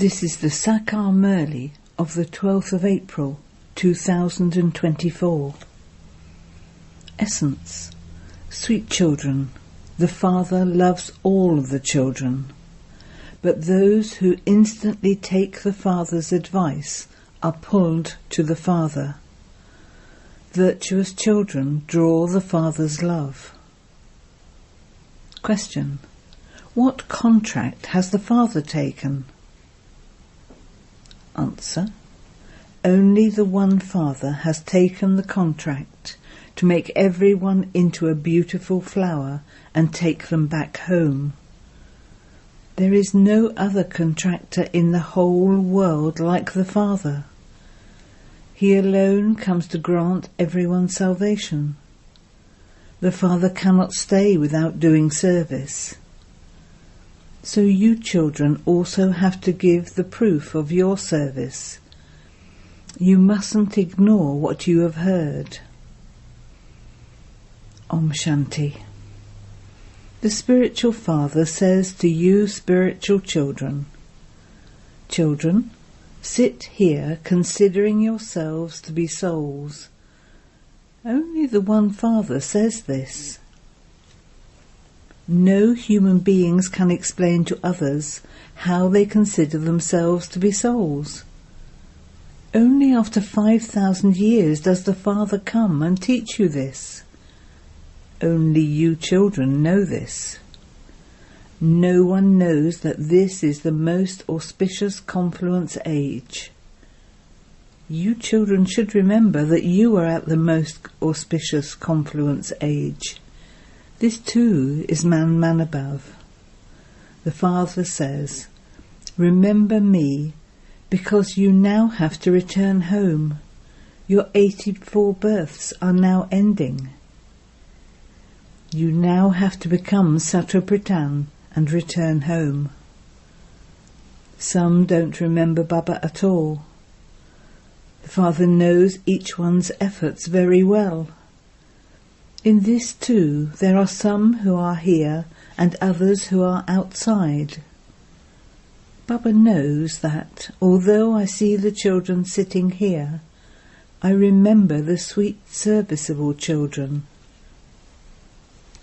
This is the Sakar Murli of the 12th of April 2024. Essence. Sweet children, the Father loves all of the children, but those who instantly take the Father's advice are pulled to the Father. Virtuous children draw the Father's love. Question. What contract has the Father taken? Answer. Only the one Father has taken the contract to make everyone into a beautiful flower and take them back home. There is no other contractor in the whole world like the Father. He alone comes to grant everyone salvation. The Father cannot stay without doing service. So you children also have to give the proof of your service. You mustn't ignore what you have heard. Om Shanti. The Spiritual Father says to you spiritual children, Children, sit here considering yourselves to be souls. Only the one Father says this. No human beings can explain to others how they consider themselves to be souls. Only after 5,000 years does the Father come and teach you this. Only you children know this. No one knows that this is the most auspicious confluence age. You children should remember that you are at the most auspicious confluence age. This too is man above. The Father says, Remember me, because you now have to return home. Your 84 births are now ending. You now have to become Sattvapritan and return home. Some don't remember Baba at all. The Father knows each one's efforts very well. In this too there are some who are here and others who are outside. Baba knows that, although I see the children sitting here, I remember the sweet serviceable children.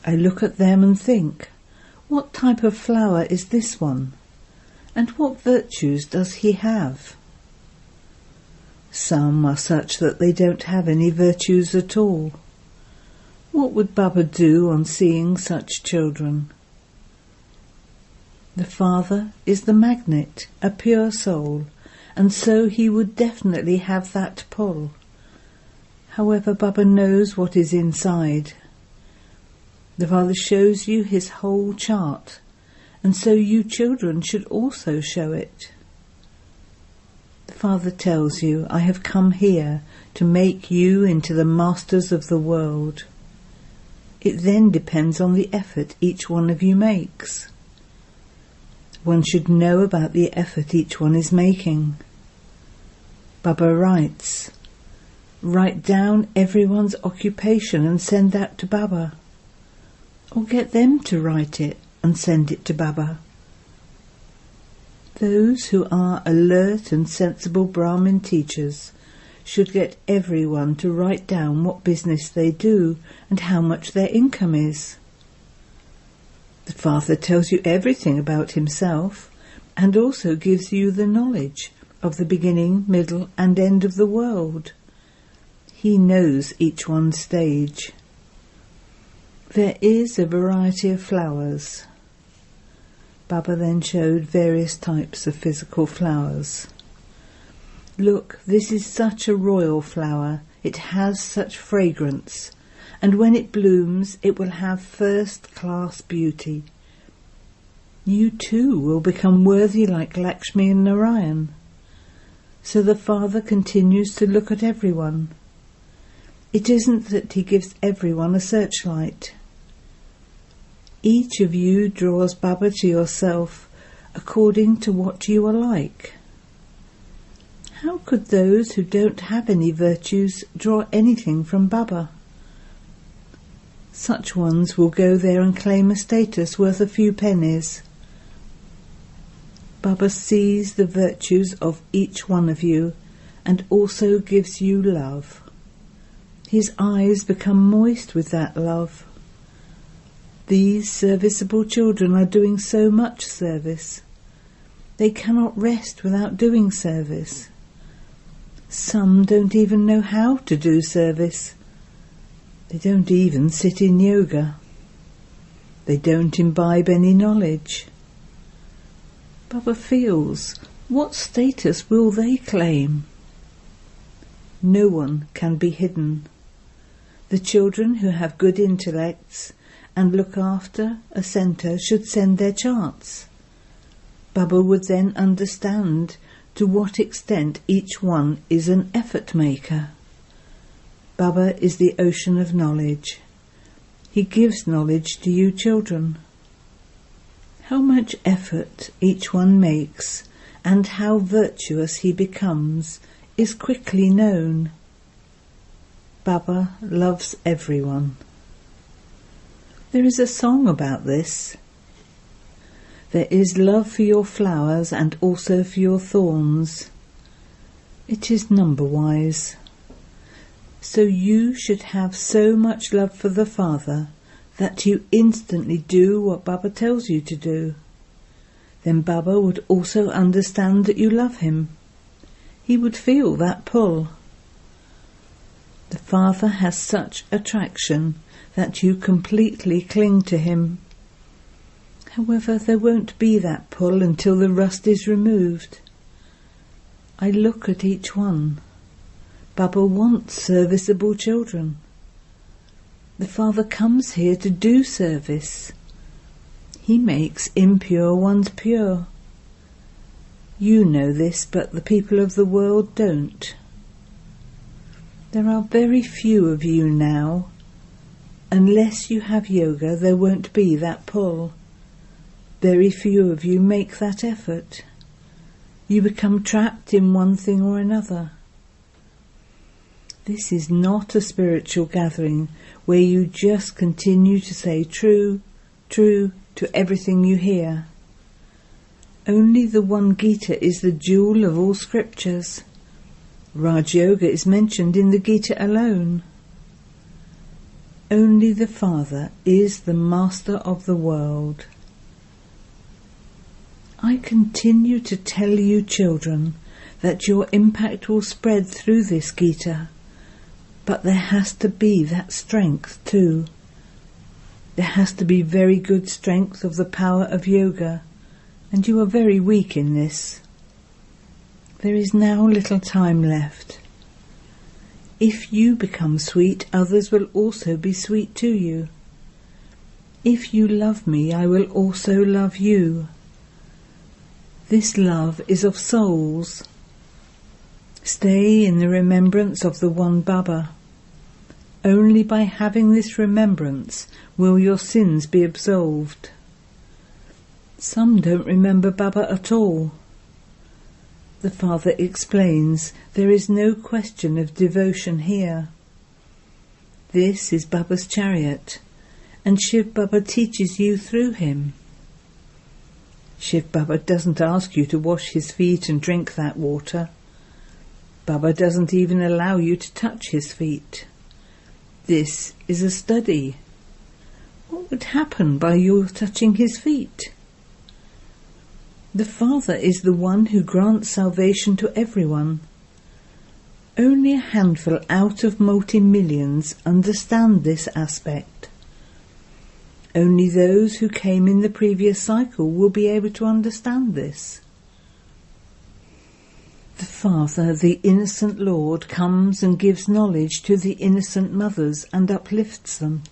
I look at them and think, what type of flower is this one? And what virtues does he have? Some are such that they don't have any virtues at all. What would Baba do on seeing such children? The Father is the magnet, a pure soul, and so he would definitely have that pull. However, Baba knows what is inside. The Father shows you his whole chart, and so you children should also show it. The Father tells you, I have come here to make you into the masters of the world. It then depends on the effort each one of you makes. One should know about the effort each one is making. Baba writes, Write down everyone's occupation and send that to Baba. Or get them to write it and send it to Baba. Those who are alert and sensible Brahmin teachers should get everyone to write down what business they do and how much their income is. The Father tells you everything about himself and also gives you the knowledge of the beginning, middle and end of the world. He knows each one's stage. There is a variety of flowers. Baba then showed various types of physical flowers. Look, this is such a royal flower, it has such fragrance, and when it blooms it will have first-class beauty. You too will become worthy like Lakshmi and Narayan. So the Father continues to look at everyone. It isn't that he gives everyone a searchlight. Each of you draws Baba to yourself according to what you are like. How could those who don't have any virtues draw anything from Baba? Such ones will go there and claim a status worth a few pennies. Baba sees the virtues of each one of you and also gives you love. His eyes become moist with that love. These serviceable children are doing so much service. They cannot rest without doing service. Some don't even know how to do service. They don't even sit in yoga. They don't imbibe any knowledge. Baba feels, what status will they claim? No one can be hidden. The children who have good intellects and look after a centre should send their charts. Baba would then understand to what extent each one is an effort maker. Baba is the ocean of knowledge. He gives knowledge to you children. How much effort each one makes and how virtuous he becomes is quickly known. Baba loves everyone. There is a song about this. There is love for your flowers and also for your thorns. It is number-wise. So you should have so much love for the Father that you instantly do what Baba tells you to do. Then Baba would also understand that you love him. He would feel that pull. The Father has such attraction that you completely cling to him. However, there won't be that pull until the rust is removed. I look at each one. Baba wants serviceable children. The Father comes here to do service. He makes impure ones pure. You know this, but the people of the world don't. There are very few of you now. Unless you have yoga, there won't be that pull. Very few of you make that effort. You become trapped in one thing or another. This is not a spiritual gathering where you just continue to say true, true to everything you hear. Only the one Gita is the jewel of all scriptures. Raj Yoga is mentioned in the Gita alone. Only the Father is the master of the world. I continue to tell you children that your impact will spread through this Gita, but there has to be that strength too. There has to be very good strength of the power of yoga, and you are very weak in this. There is now little time left. If you become sweet, others will also be sweet to you. If you love me, I will also love you. This love is of souls. Stay in the remembrance of the one Baba. Only by having this remembrance will your sins be absolved. Some don't remember Baba at all. The Father explains there is no question of devotion here. This is Baba's chariot, and shivbaba teaches you through him. Shivbaba doesn't ask you to wash his feet and drink that water. Baba doesn't even allow you to touch his feet. This is a study. What would happen by your touching his feet? The Father is the one who grants salvation to everyone. Only a handful out of multi-millions understand this aspect. Only those who came in the previous cycle will be able to understand this. The Father, the innocent Lord, comes and gives knowledge to the innocent mothers and uplifts them.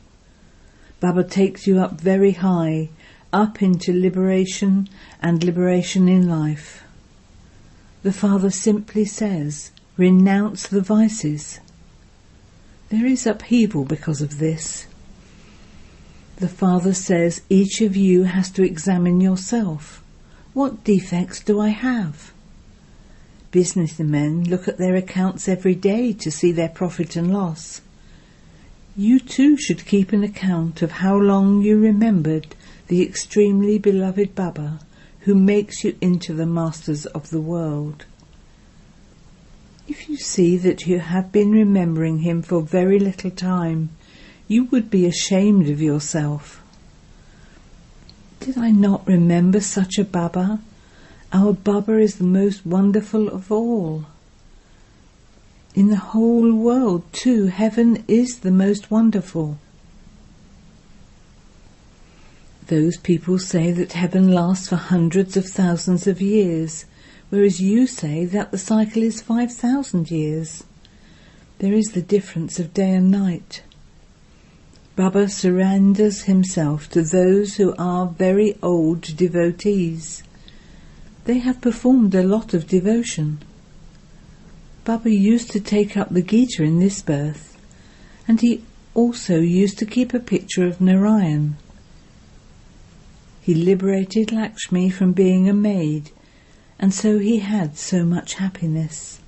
Baba takes you up very high, up into liberation and liberation in life. The Father simply says, renounce the vices. There is upheaval because of this. The Father says each of you has to examine yourself. What defects do I have? Businessmen look at their accounts every day to see their profit and loss. You too should keep an account of how long you remembered the extremely beloved Baba, who makes you into the masters of the world. If you see that you have been remembering him for very little time, you would be ashamed of yourself. Did I not remember such a Baba? Our Baba is the most wonderful of all. In the whole world, too, heaven is the most wonderful. Those people say that heaven lasts for hundreds of thousands of years, whereas you say that the cycle is 5,000 years. There is the difference of day and night. Baba surrenders himself to those who are very old devotees. They have performed a lot of devotion. Baba used to take up the Gita in this birth, and he also used to keep a picture of Narayan. He liberated Lakshmi from being a maid, and so he had so much happiness.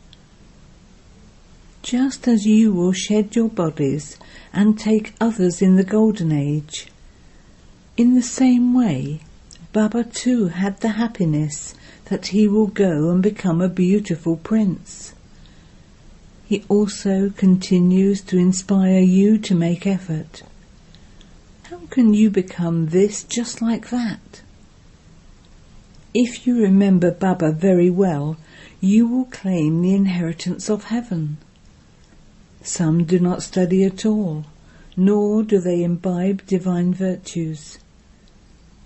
Just as you will shed your bodies and take others in the Golden Age, in the same way, Baba too had the happiness that he will go and become a beautiful prince. He also continues to inspire you to make effort. How can you become this just like that? If you remember Baba very well, you will claim the inheritance of heaven. Some do not study at all, nor do they imbibe divine virtues.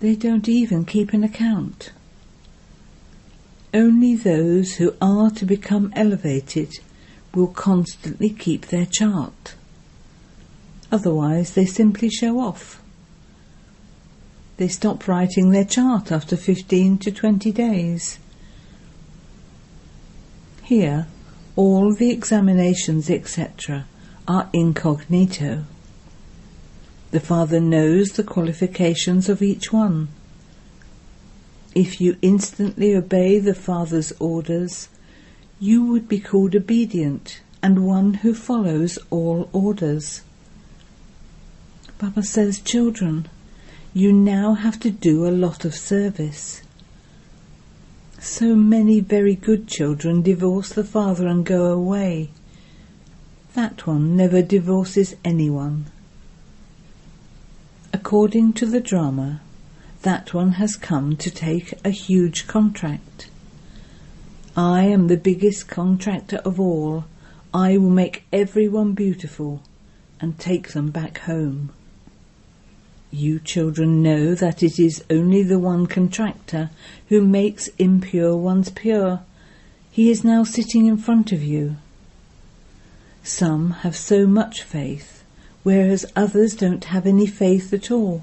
They don't even keep an account. Only those who are to become elevated will constantly keep their chart. Otherwise they simply show off. They stop writing their chart after 15 to 20 days. Here, all the examinations, etc., are incognito. The Father knows the qualifications of each one. If you instantly obey the Father's orders, you would be called obedient and one who follows all orders. Baba says, children, you now have to do a lot of service. So many very good children divorce the father and go away. That one never divorces anyone. According to the drama, that one has come to take a huge contract. I am the biggest contractor of all. I will make everyone beautiful and take them back home. You children know that it is only the one contractor who makes impure ones pure. He is now sitting in front of you. Some have so much faith, whereas others don't have any faith at all.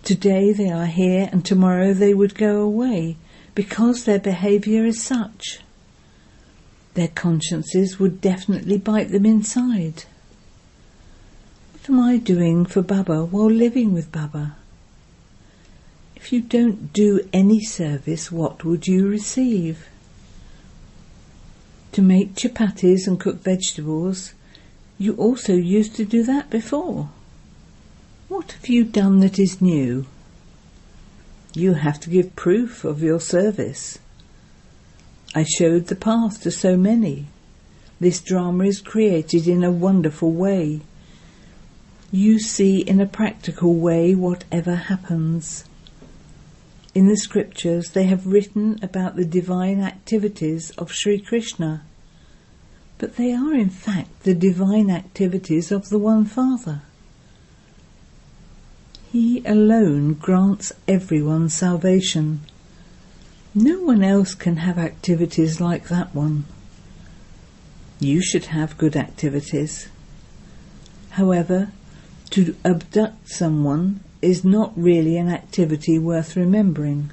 Today they are here and tomorrow they would go away because their behaviour is such. Their consciences would definitely bite them inside. What am I doing for Baba while living with Baba? If you don't do any service, what would you receive? To make chapatis and cook vegetables, you also used to do that before. What have you done that is new? You have to give proof of your service. I showed the path to so many. This drama is created in a wonderful way. You see in a practical way whatever happens. In the scriptures they have written about the divine activities of Sri Krishna, but they are in fact the divine activities of the One Father. He alone grants everyone salvation. No one else can have activities like that one. You should have good activities. However, to abduct someone is not really an activity worth remembering.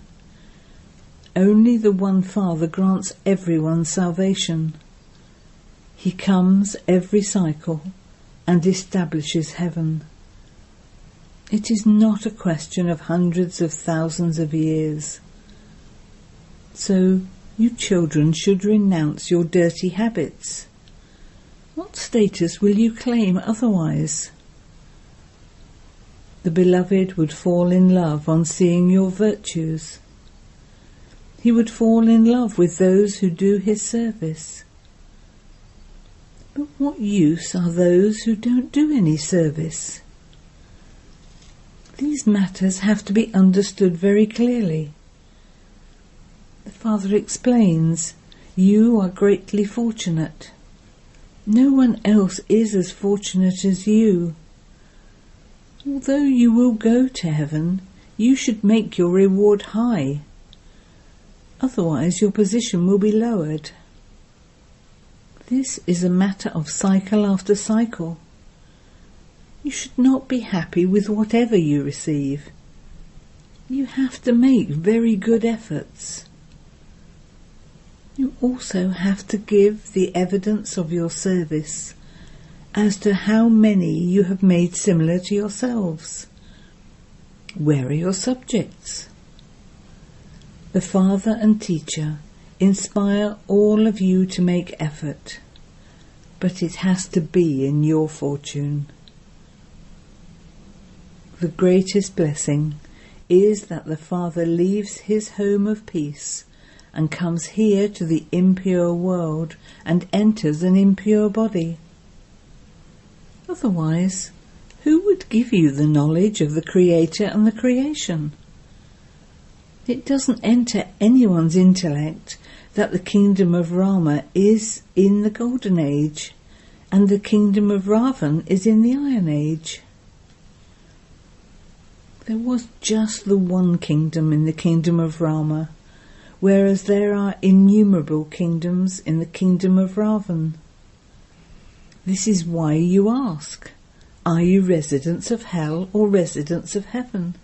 Only the One Father grants everyone salvation. He comes every cycle and establishes heaven. It is not a question of hundreds of thousands of years. So you children should renounce your dirty habits. What status will you claim otherwise? The beloved would fall in love on seeing your virtues. He would fall in love with those who do his service. But what use are those who don't do any service? These matters have to be understood very clearly. The Father explains, you are greatly fortunate. No one else is as fortunate as you. Although you will go to heaven, you should make your reward high. Otherwise your position will be lowered. This is a matter of cycle after cycle. You should not be happy with whatever you receive. You have to make very good efforts. You also have to give the evidence of your service as to how many you have made similar to yourselves. Where are your subjects? The Father and Teacher inspire all of you to make effort, but it has to be in your fortune. The greatest blessing is that the Father leaves his home of peace and comes here to the impure world and enters an impure body. Otherwise, who would give you the knowledge of the Creator and the creation? It doesn't enter anyone's intellect that the kingdom of Rama is in the Golden Age and the kingdom of Ravan is in the Iron Age. There was just the one kingdom in the kingdom of Rama, whereas there are innumerable kingdoms in the kingdom of Ravan. This is why you ask, are you residents of hell or residents of heaven?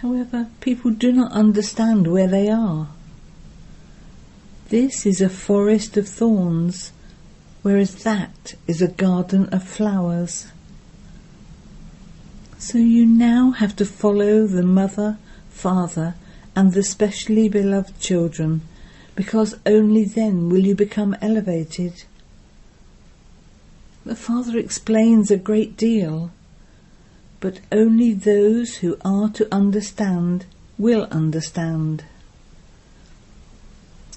However, people do not understand where they are. This is a forest of thorns, whereas that is a garden of flowers. So you now have to follow the mother, father, and the specially beloved children, because only then will you become elevated. The Father explains a great deal, but only those who are to understand will understand.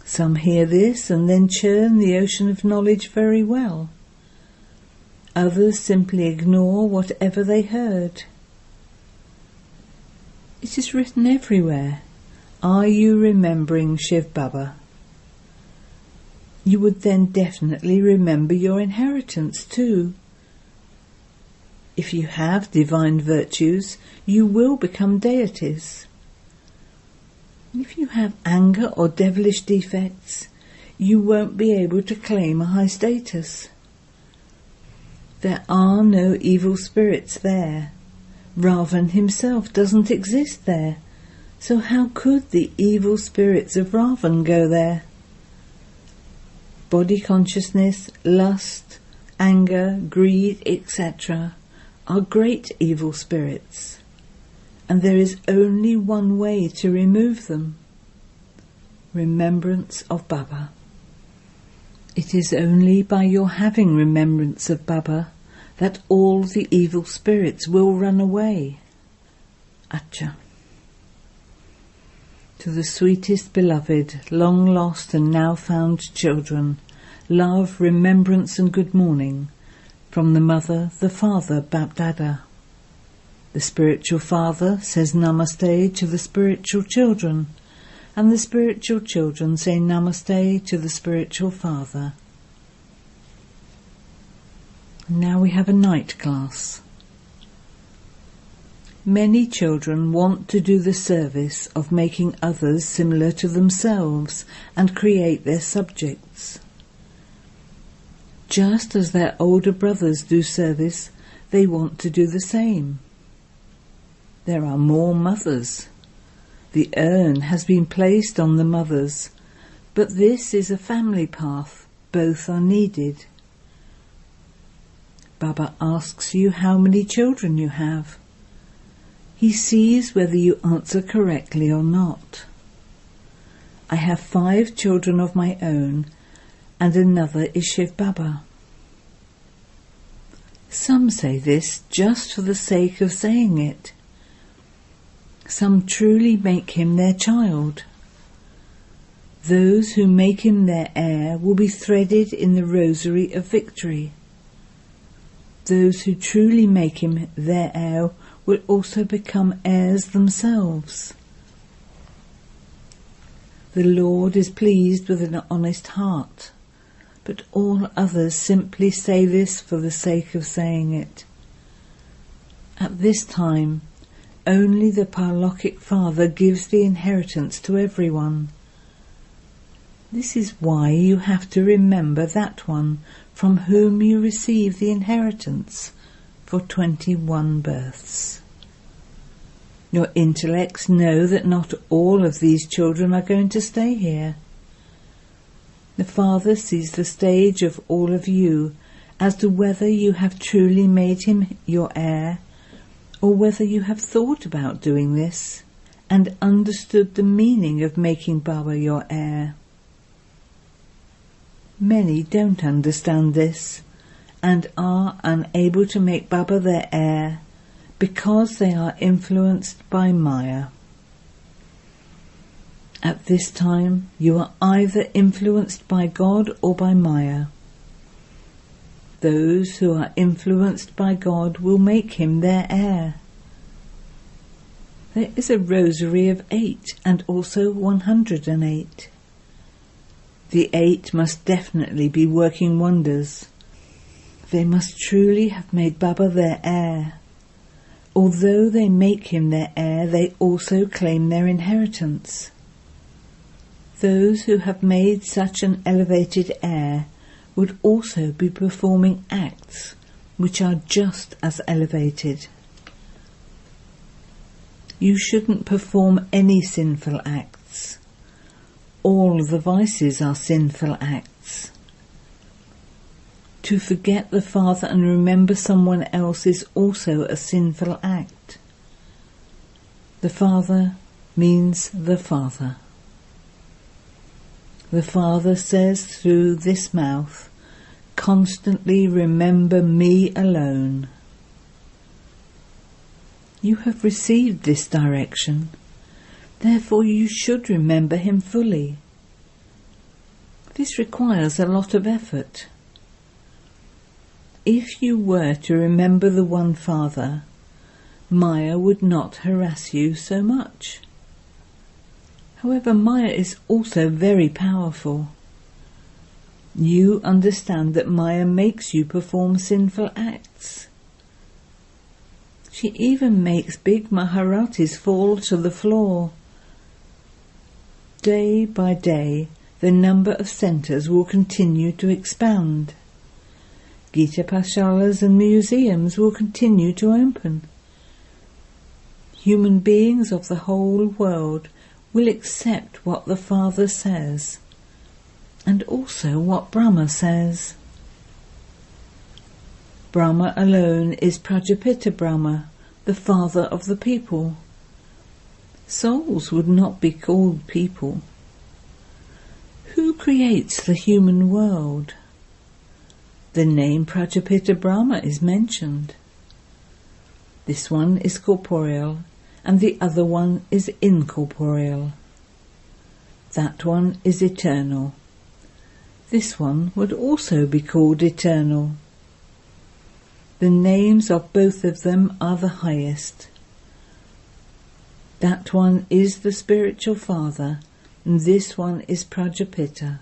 Some hear this and then churn the ocean of knowledge very well. Others simply ignore whatever they heard. It is written everywhere, are you remembering shivbaba? You would then definitely remember your inheritance too. If you have divine virtues, you will become deities. If you have anger or devilish defects, you won't be able to claim a high status. There are no evil spirits there. Ravan himself doesn't exist there, so how could the evil spirits of Ravan go there? Body consciousness, lust, anger, greed, etc. are great evil spirits, and there is only one way to remove them: remembrance of Baba. It is only by your having remembrance of Baba that all the evil spirits will run away. Acha. To the sweetest beloved, long lost and now found children, love, remembrance and good morning from the Mother, the Father, BapDada. The spiritual father says namaste to the spiritual children, and the spiritual children say namaste to the spiritual father. Now we have a night class. Many children want to do the service of making others similar to themselves and create their subjects. Just as their older brothers do service, they want to do the same. There are more mothers. The urn has been placed on the mothers, but this is a family path. Both are needed. Baba asks you how many children you have. He sees whether you answer correctly or not. I have 5 children of my own, and another is shivbaba. Some say this just for the sake of saying it. Some truly make him their child. Those who make him their heir will be threaded in the rosary of victory. Those who truly make him their heir will also become heirs themselves. The Lord is pleased with an honest heart, but all others simply say this for the sake of saying it. At this time, only the Paralokic Father gives the inheritance to everyone. This is why you have to remember that one from whom you receive the inheritance for 21 births. Your intellects know that not all of these children are going to stay here. The Father sees the stage of all of you as to whether you have truly made him your heir, or whether you have thought about doing this and understood the meaning of making Baba your heir. Many don't understand this and are unable to make Baba their heir because they are influenced by Maya. At this time, you are either influenced by God or by Maya. Those who are influenced by God will make him their heir. There is a rosary of 8 and also 108. The 8 must definitely be working wonders. They must truly have made Baba their heir. Although they make him their heir, they also claim their inheritance. Those who have made such an elevated heir would also be performing acts which are just as elevated. You shouldn't perform any sinful acts. All the vices are sinful acts. To forget the Father and remember someone else is also a sinful act. The Father means the Father. The Father says through this mouth, constantly remember me alone. You have received this direction, therefore you should remember him fully. This requires a lot of effort. If you were to remember the one Father, Maya would not harass you so much. However, Maya is also very powerful. You understand that Maya makes you perform sinful acts. She even makes big Maharatis fall to the floor. Day by day, the number of centres will continue to expand. Gita Pashalas and museums will continue to open. Human beings of the whole world will accept what the Father says, and also what Brahma says. Brahma alone is Prajapita Brahma, the father of the people. Souls would not be called people. Who creates the human world? The name Prajapita Brahma is mentioned. This one is corporeal, and the other one is incorporeal. That one is eternal. This one would also be called eternal. The names of both of them are the highest. That one is the spiritual father, and this one is Prajapita,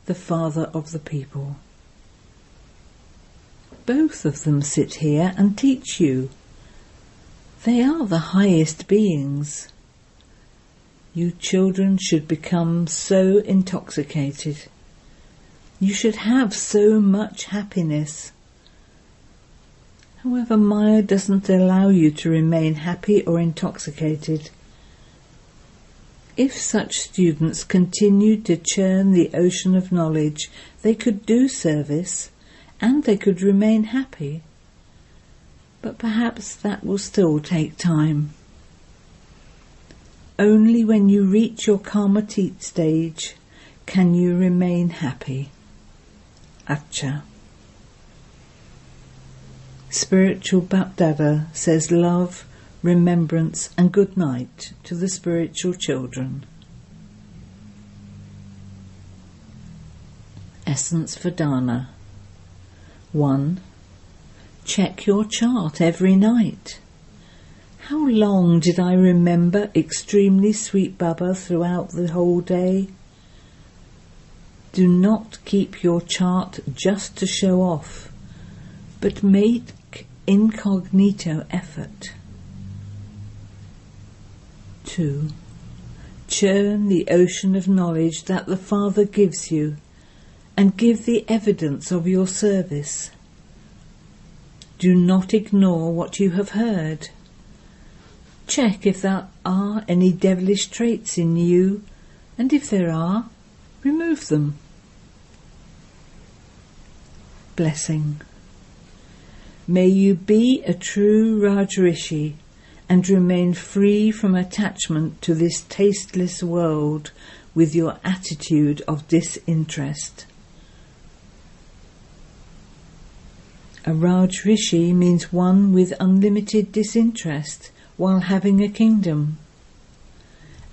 the father of the people. Both of them sit here and teach you. They are the highest beings. You children should become so intoxicated. You should have so much happiness. However, Maya doesn't allow you to remain happy or intoxicated. If such students continued to churn the ocean of knowledge, they could do service and they could remain happy. But perhaps that will still take time. Only when you reach your karmati stage can you remain happy. Acha. Spiritual BapDada says love, remembrance and good night to the spiritual children. Essence for Dana. 1. Check your chart every night. How long did I remember extremely sweet Baba throughout the whole day? Do not keep your chart just to show off, but make incognito effort. 2. Churn the ocean of knowledge that the Father gives you, and give the evidence of your service. Do not ignore what you have heard. Check if there are any devilish traits in you, and if there are, remove them. Blessing. May you be a true Rajrishi and remain free from attachment to this tasteless world with your attitude of disinterest. A Rajrishi means one with unlimited disinterest while having a kingdom,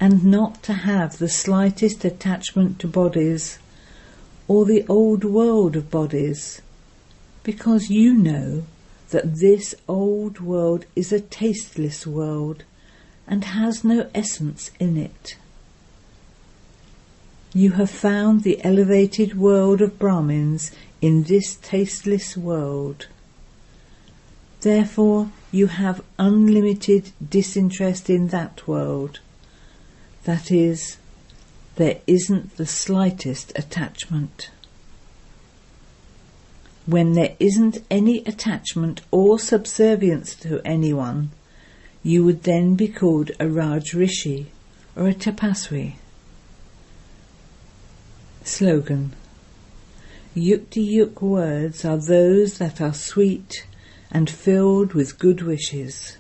and not to have the slightest attachment to bodies or the old world of bodies, because you know that this old world is a tasteless world and has no essence in it. You have found the elevated world of Brahmins in this tasteless world. Therefore, you have unlimited disinterest in that world. That is, there isn't the slightest attachment. When there isn't any attachment or subservience to anyone, you would then be called a Rajrishi or a Tapaswi. Slogan. Yukti-yuk words are those that are sweet and filled with good wishes.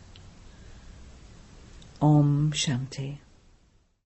Om Shanti.